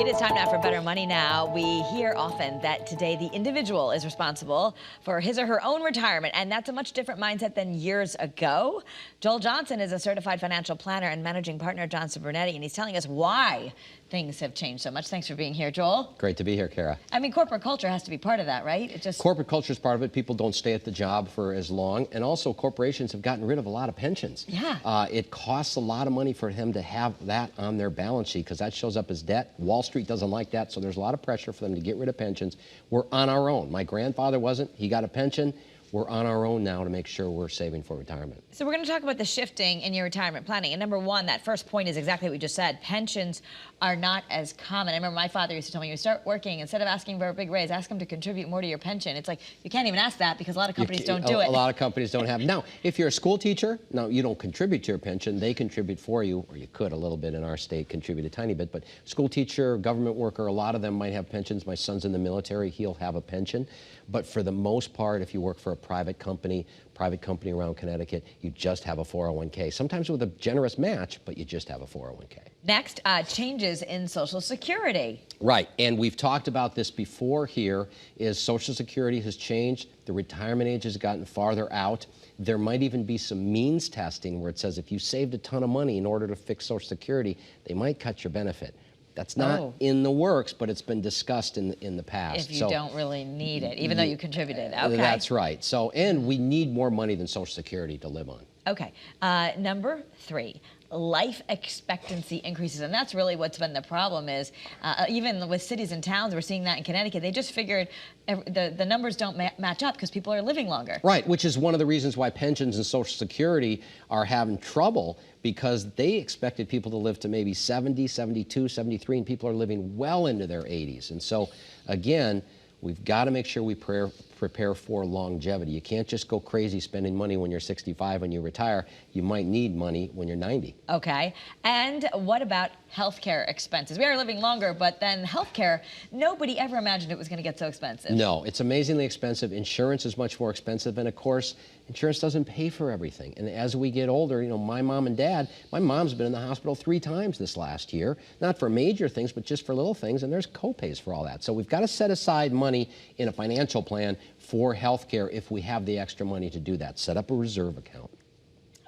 It is time now for Better Money Now. We hear often that today the individual is responsible for his or her own retirement, and that's a much different mindset than years ago. Joel Johnson is a certified financial planner and managing partner at Johnson Brunetti, and he's telling us why things have changed so much. Thanks for being here, Joel. Great to be here, Kara. I mean, corporate culture has to be part of that, right? Corporate culture is part of it. People don't stay at the job for as long, and also corporations have gotten rid of a lot of pensions. Yeah. It costs a lot of money for them to have that on their balance sheet because that shows up as debt. Wall Street doesn't like that, so there's a lot of pressure for them to get rid of pensions. We're on our own. My grandfather wasn't. He got a pension. We're on our own now to make sure we're saving for retirement. So we're going to talk about the shifting in your retirement planning. And number one, that first point is exactly what we just said. Pensions are not as common. I remember my father used to tell me, you start working, instead of asking for a big raise, ask them to contribute more to your pension. It's like, you can't even ask that because a lot of companies don't do it. A lot of companies don't have. Now, if you're a school teacher, now you don't contribute to your pension. They contribute for you, or you could a little bit in our state, contribute a tiny bit. But school teacher, government worker, a lot of them might have pensions. My son's in the military. He'll have a pension. But for the most part, if you work for a private company around Connecticut, you just have a 401k. Sometimes with a generous match, but you just have a 401k. Next, changes in Social Security. Right, and we've talked about this before here, is Social Security has changed. The retirement age has gotten farther out. There might even be some means testing where it says if you saved a ton of money in order to fix Social Security, they might cut your benefit. That's not in the works, but it's been discussed in the past. If you don't really need it, even though you contributed. Okay. That's right. So, and we need more money than Social Security to live on. Okay. Number three, life expectancy increases. And that's really what's been the problem is, even with cities and towns, we're seeing that in Connecticut, they just figured the numbers don't match up because people are living longer. Right, which is one of the reasons why pensions and Social Security are having trouble, because they expected people to live to maybe 70, 72, 73, and people are living well into their 80s. And so, again, we've got to make sure we prepare for longevity. You can't just go crazy spending money when you're 65 when you retire. You might need money when you're 90. Okay. And what about healthcare expenses? We are living longer, but then healthcare, nobody ever imagined it was going to get so expensive. No, it's amazingly expensive. Insurance is much more expensive, and of course, insurance doesn't pay for everything. And as we get older, you know, my mom and dad, my mom's been in the hospital 3 times this last year, not for major things, but just for little things, and there's co-pays for all that. So we've got to set aside money in a financial plan for health care if we have the extra money to do that. Set up a reserve account.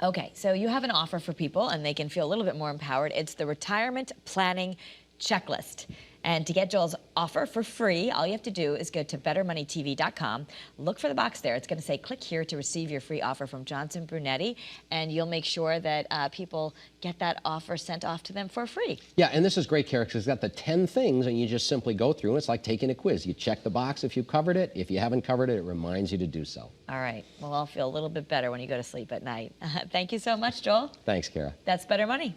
Okay, so you have an offer for people and they can feel a little bit more empowered. It's the Retirement Planning Checklist. And to get Joel's offer for free, all you have to do is go to bettermoneytv.com, look for the box there. It's going to say click here to receive your free offer from Johnson Brunetti, and you'll make sure that people get that offer sent off to them for free. Yeah, and this is great, Kara, because it's got the 10 things, and you just simply go through, and it's like taking a quiz. You check the box if you've covered it. If you haven't covered it, it reminds you to do so. All right. Well, I'll feel a little bit better when you go to sleep at night. Thank you so much, Joel. Thanks, Kara. That's Better Money.